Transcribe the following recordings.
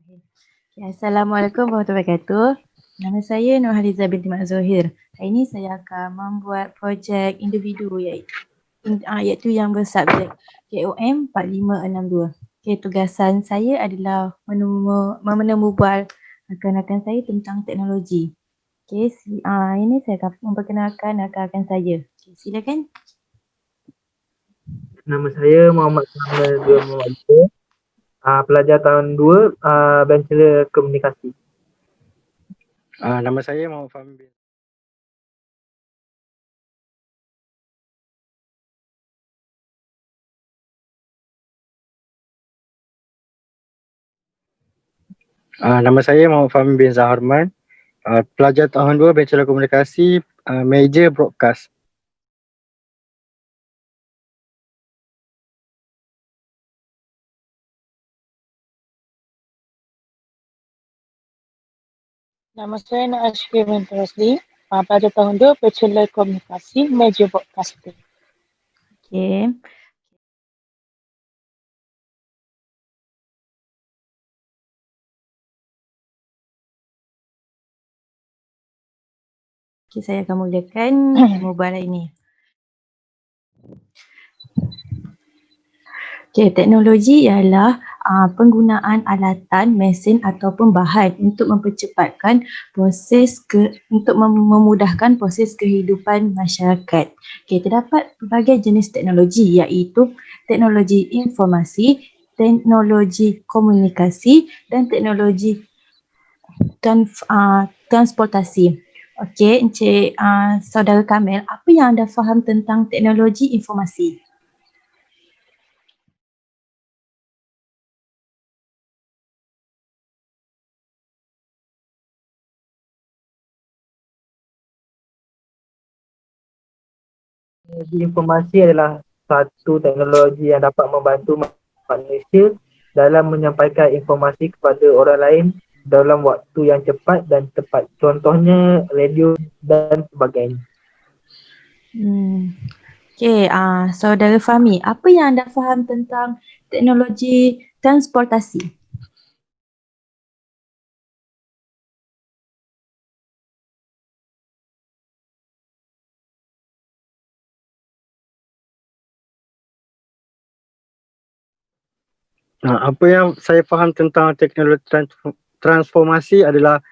Okay, Assalamualaikum warahmatullahi wabarakatuh. Nama saya Nurhaliza binti Mak Zohir. Hari ini saya akan membuat projek individu iaitu yang bersubjek KOM 4562. Okay, tugasan saya adalah menemu bual rakan-rakan saya tentang teknologi. Okay, ini saya akan memperkenalkan rakan-rakan saya. Okay, silakan. Nama saya Muhammad Samuel Dua Muhammad Ibu. Pelajar tahun 2, Bachelor Komunikasi. Nama saya Muhammad Fahmi bin. Nama saya Muhammad Fahmi bin Zaharman. Pelajar tahun 2 Bachelor Komunikasi, major broadcast. Nama saya Naashki binti Rosli. Pelajar tahun 2 Bachelor Komunikasi, major broadcasting. Okay. Okay, saya akan mulakan mobile ini. Okay, teknologi ialah penggunaan alatan, mesin ataupun bahan untuk mempercepatkan untuk memudahkan proses kehidupan masyarakat. Okay, terdapat berbagai jenis teknologi iaitu teknologi informasi, teknologi komunikasi dan teknologi transportasi. Okey, Encik Saudara Kamil, apa yang anda faham tentang teknologi informasi? Teknologi informasi adalah satu teknologi yang dapat membantu manusia dalam menyampaikan informasi kepada orang lain dalam waktu yang cepat dan tepat. Contohnya radio dan sebagainya. Okey, Saudara Fahmi, apa yang anda faham tentang teknologi transportasi? Apa yang saya faham tentang teknologi transformasi adalah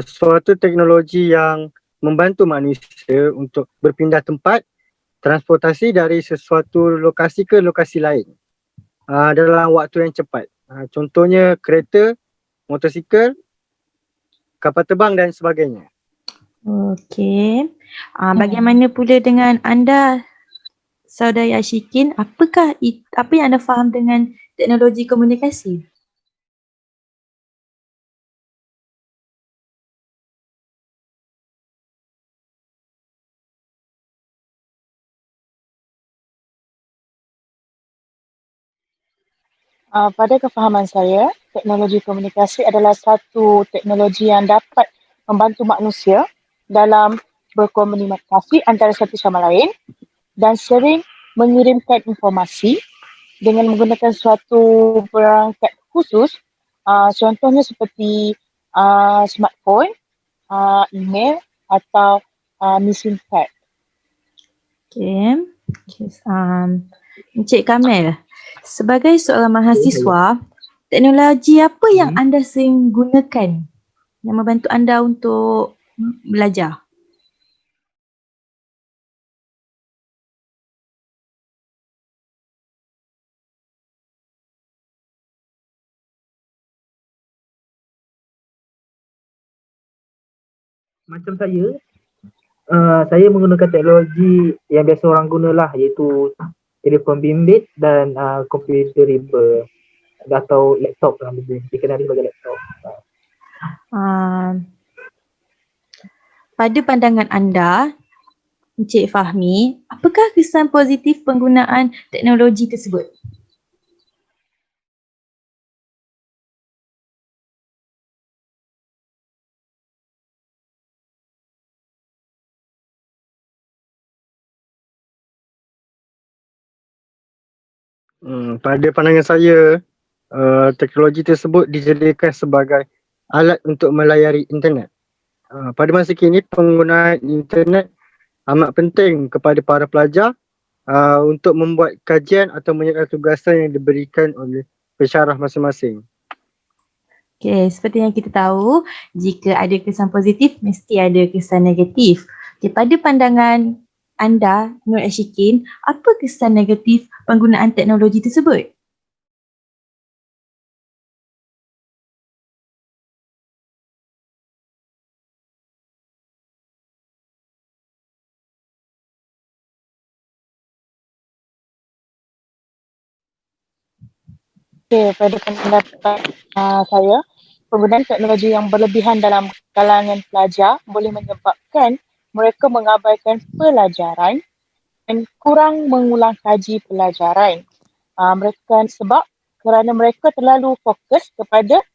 suatu teknologi yang membantu manusia untuk berpindah tempat transportasi dari sesuatu lokasi ke lokasi lain dalam waktu yang cepat. Contohnya kereta, motosikal, kapal terbang dan sebagainya. Okey. Bagaimana pula dengan anda, Saudara Ashikin? Apa yang anda faham dengan teknologi komunikasi? Pada kefahaman saya, teknologi komunikasi adalah satu teknologi yang dapat membantu manusia dalam berkomunikasi antara satu sama lain dan sering mengirimkan informasi dengan menggunakan suatu perangkat khusus, contohnya seperti smartphone, email atau missing pad. Okey. Encik Kamil, sebagai seorang mahasiswa, teknologi apa yang anda sering gunakan yang membantu anda untuk belajar? Macam saya menggunakan teknologi yang biasa orang gunalah, iaitu telefon bimbit dan komputer riba atau laptop lah, dikenali sebagai laptop. Pada pandangan anda, Encik Fahmi, apakah kesan positif penggunaan teknologi tersebut? Pada pandangan saya, teknologi tersebut dijadikan sebagai alat untuk melayari internet. Pada masa kini, penggunaan internet amat penting kepada para pelajar untuk membuat kajian atau menyelesaikan tugasan yang diberikan oleh pensyarah masing-masing. Okey, seperti yang kita tahu, jika ada kesan positif, mesti ada kesan negatif. Okey, pada pandangan anda, Nur Ashikin, apa kesan negatif penggunaan teknologi tersebut? Okey, pada pendapat saya, penggunaan teknologi yang berlebihan dalam kalangan pelajar boleh menyebabkan mereka mengabaikan pelajaran dan kurang mengulang kaji pelajaran. Mereka sebab kerana mereka terlalu fokus kepada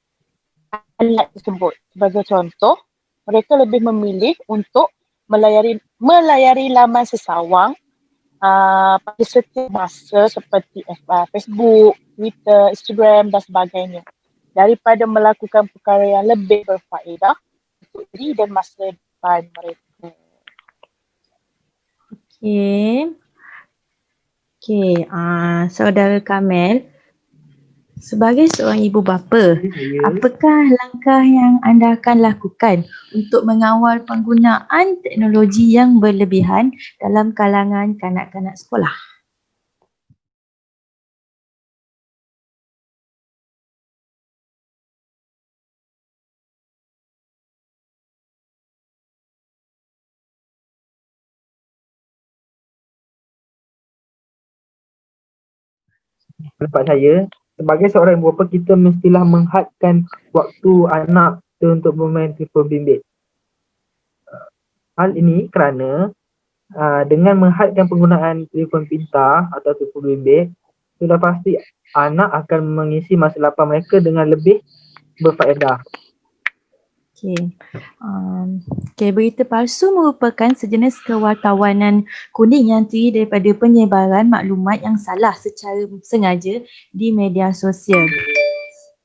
alat tersebut. Sebagai contoh, mereka lebih memilih untuk melayari laman sesawang pada setiap masa seperti Facebook, Twitter, Instagram dan sebagainya daripada melakukan perkara yang lebih berfaedah untuk diri dan masa depan mereka. Okey. Okey, saudara Kamel, sebagai seorang ibu bapa, apakah langkah yang anda akan lakukan untuk mengawal penggunaan teknologi yang berlebihan dalam kalangan kanak-kanak sekolah? Pendapat saya, sebagai seorang ibu bapa, kita mestilah menghadkan waktu anak kita untuk bermain telefon bimbit. Hal ini kerana dengan menghadkan penggunaan telefon pintar atau telefon bimbit, sudah pasti anak akan mengisi masa lapang mereka dengan lebih berfaedah. Okey. Okey, berita palsu merupakan sejenis kewartawanan kuning yang terdiri daripada penyebaran maklumat yang salah secara sengaja di media sosial.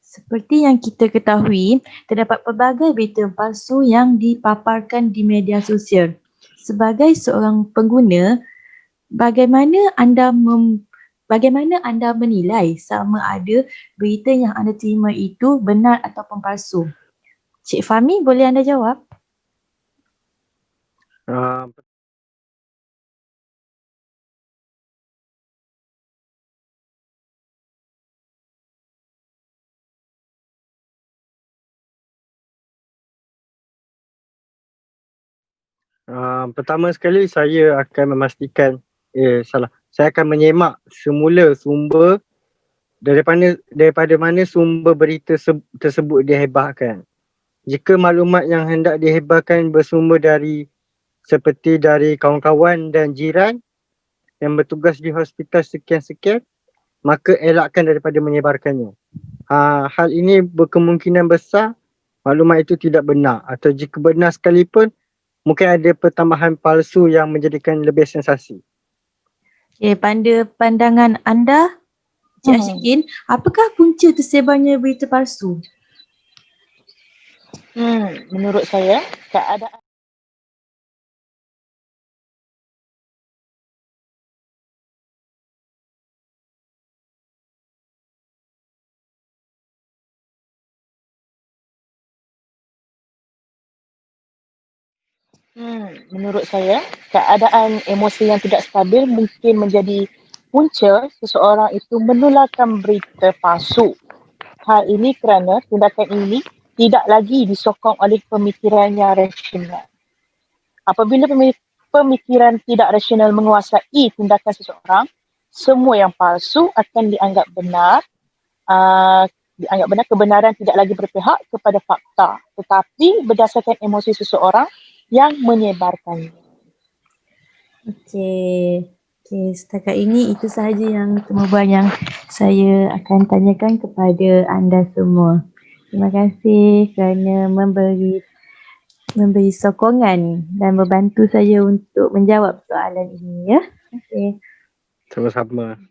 Seperti yang kita ketahui, terdapat pelbagai berita palsu yang dipaparkan di media sosial. Sebagai seorang pengguna, bagaimana anda menilai sama ada berita yang anda terima itu benar ataupun palsu? Cik Fahmi, boleh anda jawab? Uh, Pertama sekali saya akan memastikan saya akan menyemak semula sumber daripada mana sumber berita tersebut dihebahkan. Jika maklumat yang hendak dihebahkan bersumber seperti dari kawan-kawan dan jiran yang bertugas di hospital sekian-sekian, maka elakkan daripada menyebarkannya. Hal ini berkemungkinan besar maklumat itu tidak benar, atau jika benar sekalipun mungkin ada pertambahan palsu yang menjadikan lebih sensasi. Okay, pada pandangan anda, Cik Ashikin, apakah punca tersebarnya berita palsu? Menurut saya, keadaan menurut saya, keadaan emosi yang tidak stabil mungkin menjadi punca seseorang itu menularkan berita palsu. Hal ini kerana tindakan ini tidak lagi disokong oleh pemikiran yang rasional. Apabila pemikiran tidak rasional menguasai tindakan seseorang, semua yang palsu akan dianggap benar. Kebenaran tidak lagi berpihak kepada fakta, tetapi berdasarkan emosi seseorang yang menyebarkannya. Okey, setakat ini itu sahaja yang temubuan yang saya akan tanyakan kepada anda semua. Terima kasih kerana memberi sokongan dan membantu saya untuk menjawab soalan ini, ya. Terima kasih. Sama-sama.